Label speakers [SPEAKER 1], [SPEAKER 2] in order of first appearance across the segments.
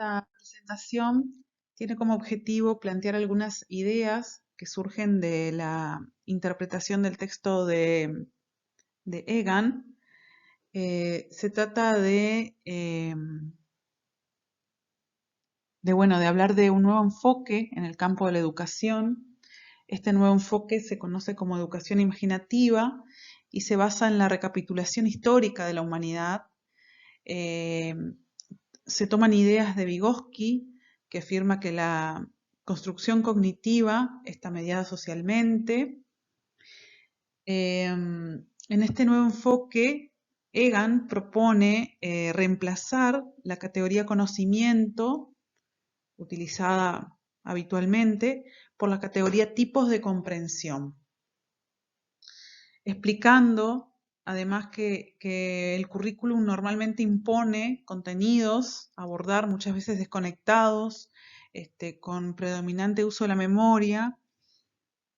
[SPEAKER 1] Esta presentación tiene como objetivo plantear algunas ideas que surgen de la interpretación del texto de Egan. Se trata de hablar de un nuevo enfoque en el campo de la educación. Este nuevo enfoque se conoce como educación imaginativa y se basa en la recapitulación histórica de la humanidad. Se toman ideas de Vygotsky, que afirma que la construcción cognitiva está mediada socialmente. En este nuevo enfoque, Egan propone reemplazar la categoría conocimiento, utilizada habitualmente, por la categoría tipos de comprensión, explicando además que el currículum normalmente impone contenidos a abordar muchas veces desconectados, con predominante uso de la memoria,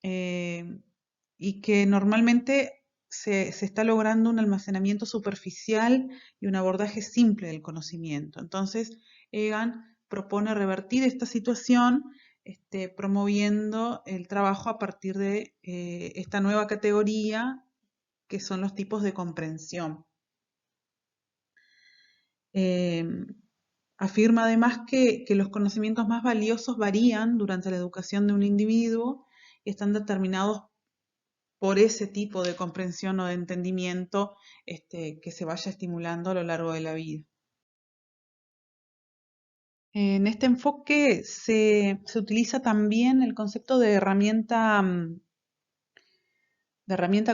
[SPEAKER 1] y que normalmente se está logrando un almacenamiento superficial y un abordaje simple del conocimiento. Entonces, Egan propone revertir esta situación, promoviendo el trabajo a partir de esta nueva categoría que son los tipos de comprensión. Afirma además que los conocimientos más valiosos varían durante la educación de un individuo y están determinados por ese tipo de comprensión o de entendimiento que se vaya estimulando a lo largo de la vida. En este enfoque se utiliza también el concepto de herramienta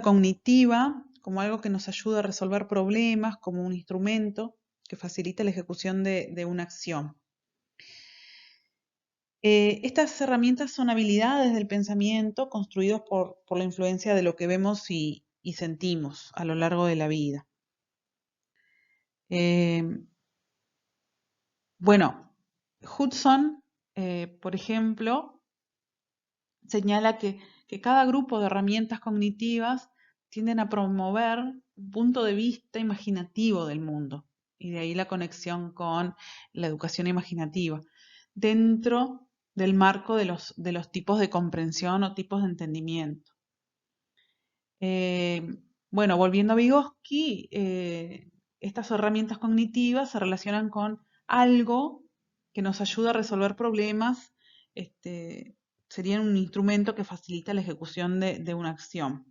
[SPEAKER 1] cognitiva como algo que nos ayuda a resolver problemas, como un instrumento que facilita la ejecución de una acción. Estas herramientas son habilidades del pensamiento construidos por la influencia de lo que vemos y sentimos a lo largo de la vida. Bueno, Hudson, por ejemplo, señala que cada grupo de herramientas cognitivas tienden a promover un punto de vista imaginativo del mundo, y de ahí la conexión con la educación imaginativa, dentro del marco de los tipos de comprensión o tipos de entendimiento. Bueno, volviendo a Vygotsky, estas herramientas cognitivas se relacionan con algo que nos ayuda a resolver problemas, serían un instrumento que facilita la ejecución de una acción.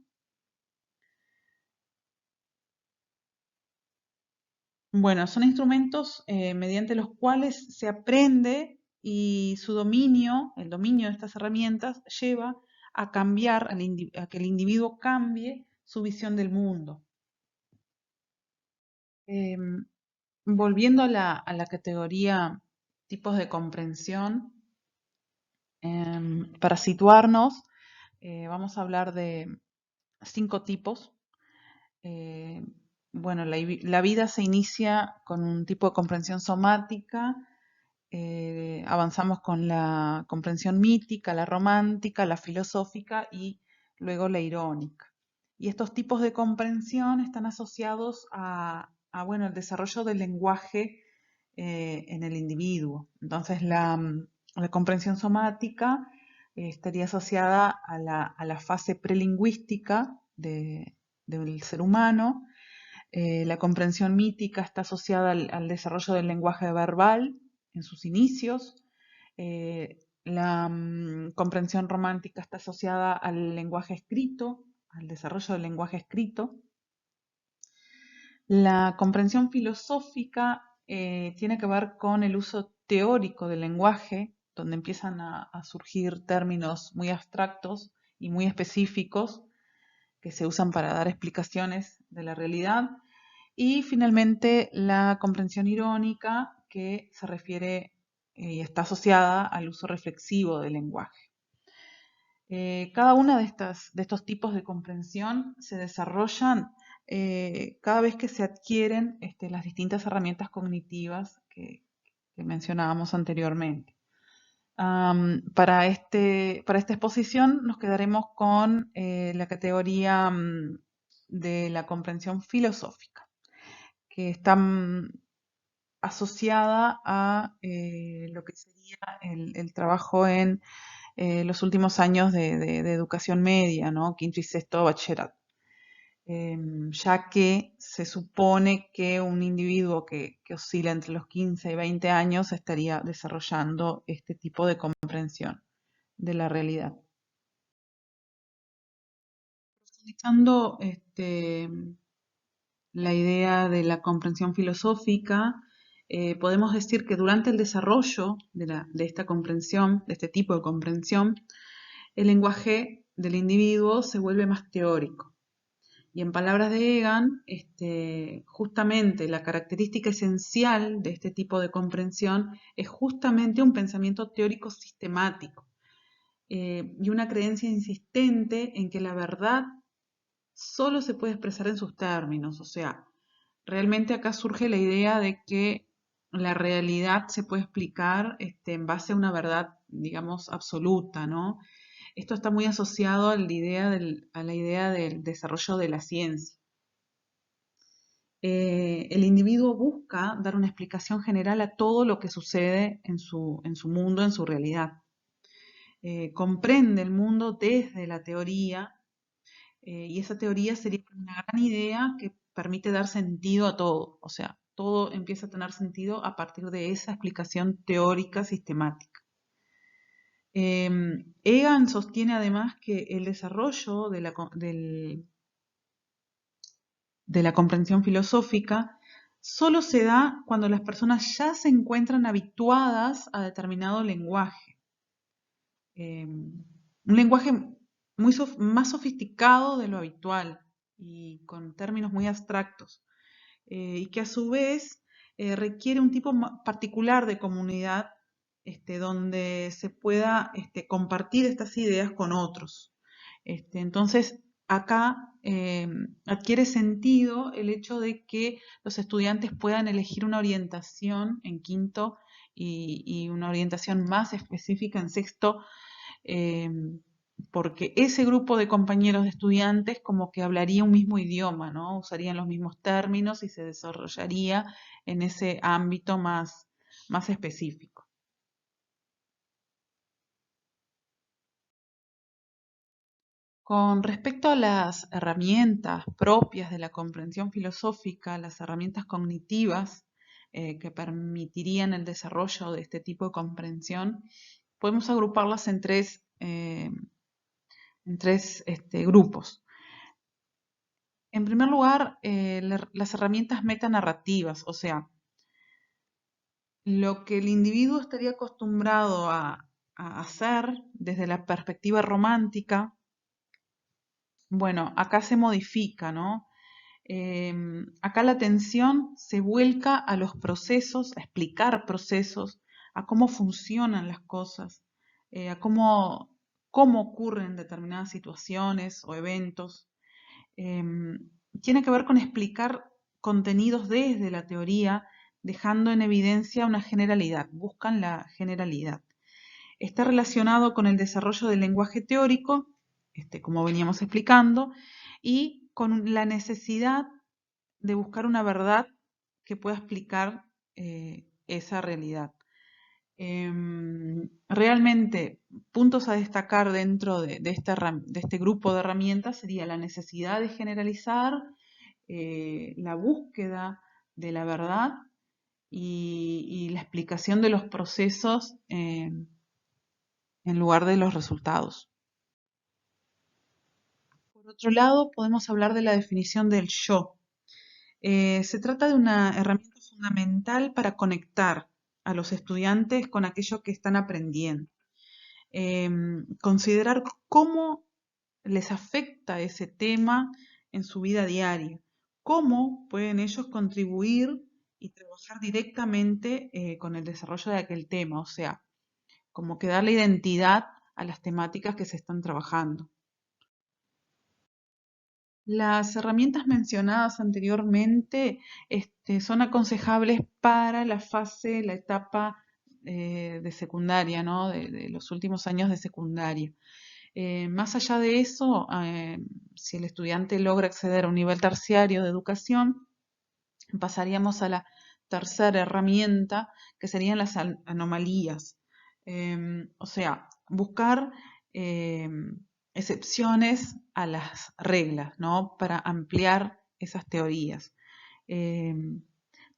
[SPEAKER 1] Bueno, son instrumentos mediante los cuales se aprende y su dominio, el dominio de estas herramientas, lleva a cambiar, a que el individuo cambie su visión del mundo. Volviendo a la categoría tipos de comprensión, para situarnos, vamos a hablar de 5 tipos. Bueno, la vida se inicia con un tipo de comprensión somática, avanzamos con la comprensión mítica, la romántica, la filosófica y luego la irónica. Y estos tipos de comprensión están asociados bueno, el desarrollo del lenguaje en el individuo. Entonces, la comprensión somática estaría asociada a la fase prelingüística del ser humano. La comprensión mítica está asociada al desarrollo del lenguaje verbal en sus inicios. La comprensión romántica está asociada al lenguaje escrito, al desarrollo del lenguaje escrito. La comprensión filosófica tiene que ver con el uso teórico del lenguaje, donde empiezan a surgir términos muy abstractos y muy específicos que se usan para dar explicaciones de la realidad. Y finalmente la comprensión irónica, que se refiere y está asociada al uso reflexivo del lenguaje. Cada uno de estos tipos de comprensión se desarrollan cada vez que se adquieren las distintas herramientas cognitivas que mencionábamos anteriormente. Para esta exposición nos quedaremos con la categoría de la comprensión filosófica, que está asociada a lo que sería el trabajo en los últimos años de educación media, ¿no? Quinto y sexto bachillerato. Ya que se supone que un individuo que oscila entre los 15 y 20 años estaría desarrollando este tipo de comprensión de la realidad. Profundizando la idea de la comprensión filosófica, podemos decir que durante el desarrollo de esta comprensión, de este tipo de comprensión, el lenguaje del individuo se vuelve más teórico. Y en palabras de Egan, justamente la característica esencial de este tipo de comprensión es justamente un pensamiento teórico sistemático y una creencia insistente en que la verdad solo se puede expresar en sus términos. O sea, realmente acá surge la idea de que la realidad se puede explicar en base a una verdad, digamos, absoluta, ¿no? Esto está muy asociado a la idea del desarrollo de la ciencia. El individuo busca dar una explicación general a todo lo que sucede en su mundo, en su realidad. Comprende el mundo desde la teoría y esa teoría sería una gran idea que permite dar sentido a todo. O sea, todo empieza a tener sentido a partir de esa explicación teórica sistemática. Egan sostiene además que el desarrollo de la comprensión filosófica solo se da cuando las personas ya se encuentran habituadas a determinado lenguaje. Un lenguaje más sofisticado de lo habitual y con términos muy abstractos, y que a su vez requiere un tipo particular de comunidad donde se pueda compartir estas ideas con otros. Entonces, acá adquiere sentido el hecho de que los estudiantes puedan elegir una orientación en quinto y una orientación más específica en sexto, porque ese grupo de compañeros de estudiantes como que hablaría un mismo idioma, ¿no? Usarían los mismos términos y se desarrollaría en ese ámbito más específico. Con respecto a las herramientas propias de la comprensión filosófica, las herramientas cognitivas que permitirían el desarrollo de este tipo de comprensión, podemos agruparlas en tres grupos. En primer lugar, las herramientas metanarrativas, o sea, lo que el individuo estaría acostumbrado a hacer desde la perspectiva romántica, bueno, acá se modifica, ¿no? Acá la atención se vuelca a los procesos, a explicar procesos, a cómo funcionan las cosas, a cómo ocurren determinadas situaciones o eventos. Tiene que ver con explicar contenidos desde la teoría, dejando en evidencia una generalidad, buscan la generalidad. Está relacionado con el desarrollo del lenguaje teórico, como veníamos explicando, y con la necesidad de buscar una verdad que pueda explicar esa realidad. Realmente, puntos a destacar dentro de este grupo de herramientas sería la necesidad de generalizar, la búsqueda de la verdad y la explicación de los procesos en lugar de los resultados. Por otro lado, podemos hablar de la definición del yo. Se trata de una herramienta fundamental para conectar a los estudiantes con aquello que están aprendiendo. Considerar cómo les afecta ese tema en su vida diaria, cómo pueden ellos contribuir y trabajar directamente con el desarrollo de aquel tema, o sea, como que darle identidad a las temáticas que se están trabajando. Las herramientas mencionadas anteriormente son aconsejables para la etapa de secundaria, ¿no? De los últimos años de secundaria. Más allá de eso, si el estudiante logra acceder a un nivel terciario de educación, pasaríamos a la tercera herramienta, que serían las anomalías. O sea, buscar excepciones a las reglas, ¿no? Para ampliar esas teorías.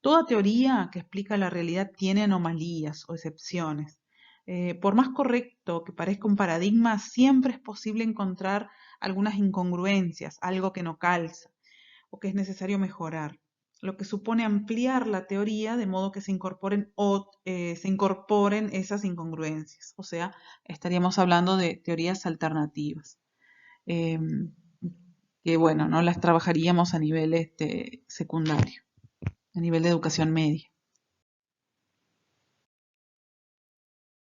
[SPEAKER 1] Toda teoría que explica la realidad tiene anomalías o excepciones. Por más correcto que parezca un paradigma, siempre es posible encontrar algunas incongruencias, algo que no calza o que es necesario mejorar, lo que supone ampliar la teoría de modo que se incorporen esas incongruencias. O sea, estaríamos hablando de teorías alternativas. Eh, que bueno, no las trabajaríamos a nivel secundario, a nivel de educación media.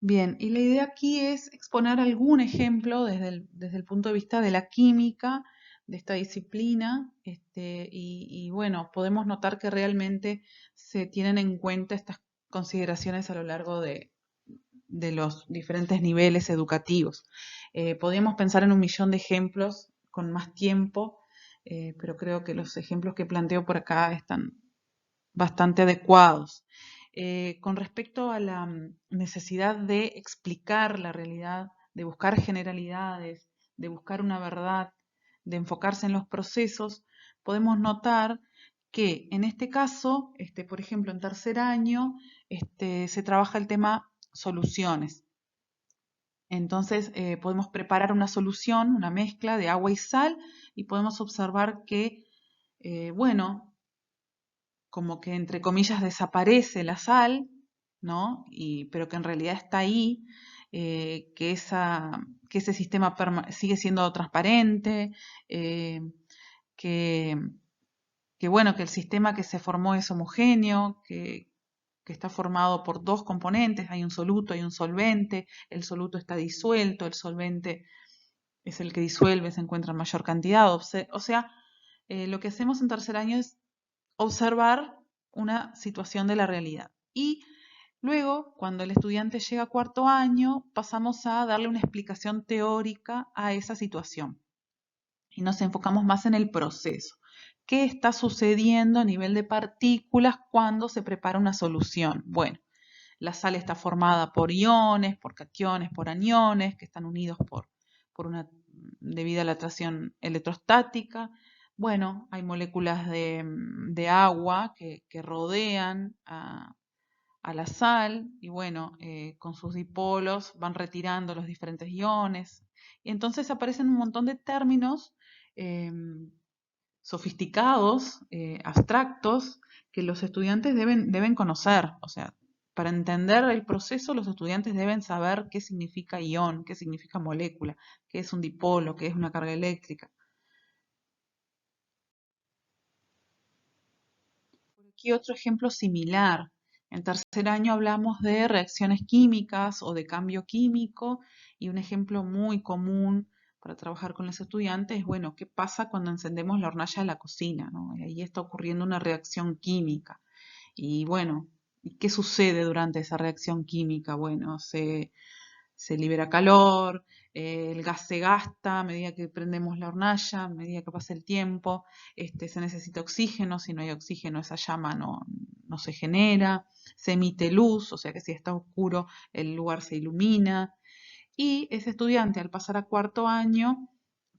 [SPEAKER 1] Bien, y la idea aquí es exponer algún ejemplo desde el punto de vista de la química de esta disciplina, y bueno, podemos notar que realmente se tienen en cuenta estas consideraciones a lo largo de los diferentes niveles educativos. Podríamos pensar en un millón de ejemplos con más tiempo, pero creo que los ejemplos que planteo por acá están bastante adecuados. Con respecto a la necesidad de explicar la realidad, de buscar generalidades, de buscar una verdad, de enfocarse en los procesos, podemos notar que en este caso, por ejemplo, en tercer año, se trabaja el tema soluciones. Entonces, podemos preparar una solución, una mezcla de agua y sal, y podemos observar que, bueno, como que entre comillas desaparece la sal, ¿no? Pero que en realidad está ahí, que ese sistema sigue siendo transparente, eh, que, bueno, que el sistema que se formó es homogéneo, que está formado por dos componentes, hay un soluto, hay un solvente, el soluto está disuelto, el solvente es el que disuelve, se encuentra en mayor cantidad, o sea, lo que hacemos en tercer año es observar una situación de la realidad. Y luego, cuando el estudiante llega a cuarto año, pasamos a darle una explicación teórica a esa situación. Y nos enfocamos más en el proceso. ¿Qué está sucediendo a nivel de partículas cuando se prepara una solución? Bueno, la sal está formada por iones, por cationes, por aniones, que están unidos debido a la atracción electrostática. Bueno, hay moléculas de agua que rodean a la sal y bueno, con sus dipolos van retirando los diferentes iones. Y entonces aparecen un montón de términos eh, sofisticados, abstractos, que los estudiantes deben conocer. O sea, para entender el proceso, los estudiantes deben saber qué significa ión, qué significa molécula, qué es un dipolo, qué es una carga eléctrica. Por aquí otro ejemplo similar. En tercer año hablamos de reacciones químicas o de cambio químico, y un ejemplo muy común para trabajar con los estudiantes es, bueno, ¿qué pasa cuando encendemos la hornalla de la cocina, ¿no? Y ahí está ocurriendo una reacción química. Y bueno, ¿qué sucede durante esa reacción química? Bueno, se libera calor, el gas se gasta a medida que prendemos la hornalla, a medida que pasa el tiempo, se necesita oxígeno, si no hay oxígeno esa llama no se genera, se emite luz, o sea que si está oscuro el lugar se ilumina, y ese estudiante al pasar a cuarto año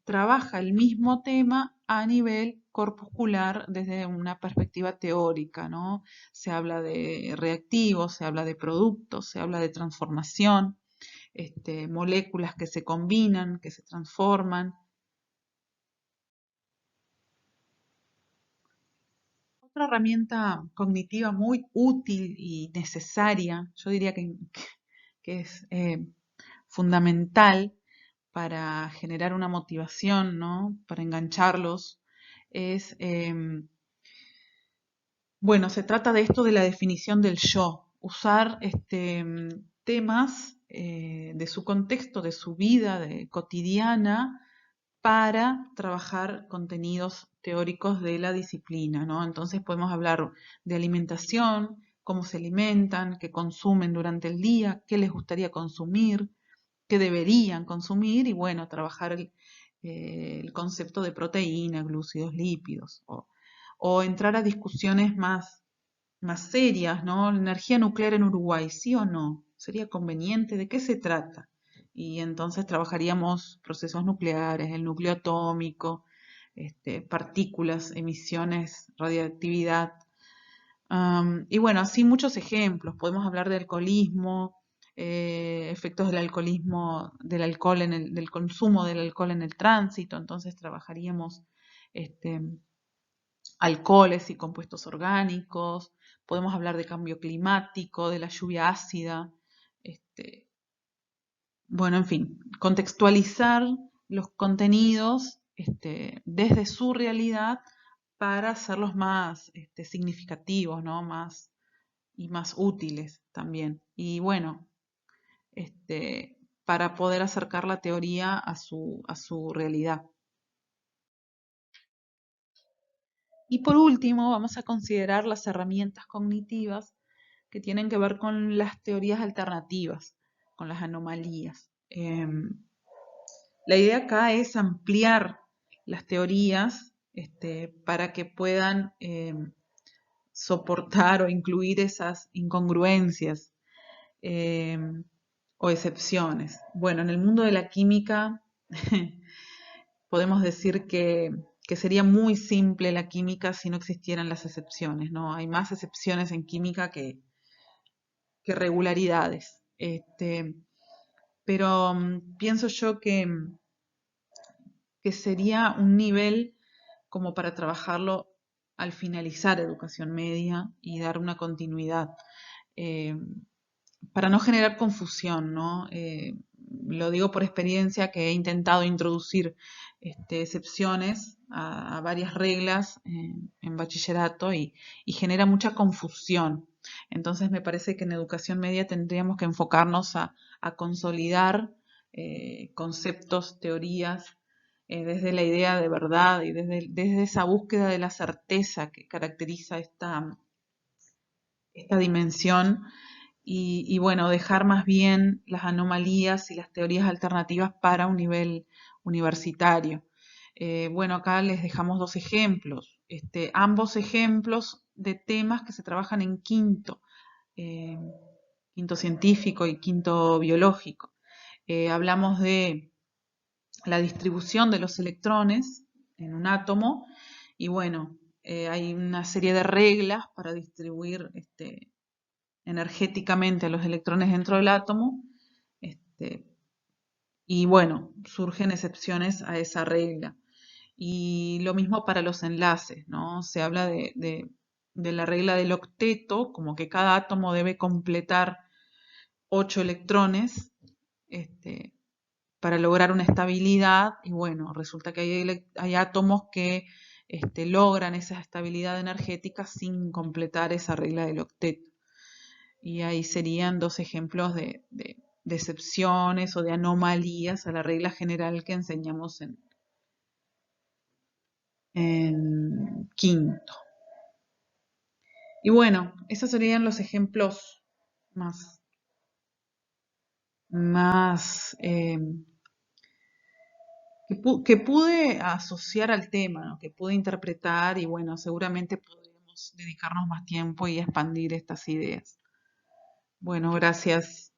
[SPEAKER 1] trabaja el mismo tema a nivel corpuscular desde una perspectiva teórica, ¿no? Se habla de reactivos, se habla de productos, se habla de transformación, moléculas que se combinan, que se transforman. Otra herramienta cognitiva muy útil y necesaria, yo diría que es fundamental para generar una motivación, ¿no? Para engancharlos, es, bueno, se trata de esto de la definición del yo, usar temas de su contexto, de su vida cotidiana, para trabajar contenidos teóricos de la disciplina, ¿no? Entonces podemos hablar de alimentación, cómo se alimentan, qué consumen durante el día, qué les gustaría consumir, qué deberían consumir y bueno, trabajar el concepto de proteína, glúcidos, lípidos o entrar a discusiones más más serias, ¿no? La energía nuclear en Uruguay, ¿sí o no? ¿Sería conveniente? ¿De qué se trata? Y entonces trabajaríamos procesos nucleares, el núcleo atómico, partículas, emisiones, radiactividad. Y bueno, así muchos ejemplos. Podemos hablar de alcoholismo, efectos del alcoholismo, del alcohol del consumo del alcohol en el tránsito. Entonces trabajaríamos este, alcoholes y compuestos orgánicos. Podemos hablar de cambio climático, de la lluvia ácida. Este, bueno, en fin, contextualizar los contenidos desde su realidad para hacerlos más significativos, ¿no? Más y más útiles también. Y bueno, para poder acercar la teoría a su realidad. Y por último, vamos a considerar las herramientas cognitivas que tienen que ver con las teorías alternativas, con las anomalías. La idea acá es ampliar las teorías para que puedan soportar o incluir esas incongruencias eh, o excepciones. Bueno, en el mundo de la química podemos decir que sería muy simple la química si no existieran las excepciones, ¿no? Hay más excepciones en química que regularidades. Pero pienso yo que sería un nivel como para trabajarlo al finalizar educación media y dar una continuidad. Eh, para no generar confusión, ¿no? Lo digo por experiencia que he intentado introducir excepciones a varias reglas en bachillerato y genera mucha confusión. Entonces me parece que en educación media tendríamos que enfocarnos a consolidar conceptos, teorías, desde la idea de verdad y desde esa búsqueda de la certeza que caracteriza esta dimensión y bueno, dejar más bien las anomalías y las teorías alternativas para un nivel universitario. Bueno, acá les dejamos dos ejemplos, ambos ejemplos de temas que se trabajan en quinto, eh, quinto científico y quinto biológico. Hablamos de la distribución de los electrones en un átomo y bueno, hay una serie de reglas para distribuir energéticamente a los electrones dentro del átomo, este, y bueno, surgen excepciones a esa regla. Y lo mismo para los enlaces, ¿no? Se habla de la regla del octeto, como que cada átomo debe completar 8 electrones para lograr una estabilidad, y bueno, resulta que hay átomos que logran esa estabilidad energética sin completar esa regla del octeto. Y ahí serían dos ejemplos de excepciones o de anomalías a la regla general que enseñamos en quinto. Y bueno, esos serían los ejemplos más, más que pude asociar al tema, ¿no? Que pude interpretar y bueno, seguramente podremos dedicarnos más tiempo y expandir estas ideas. Bueno, gracias.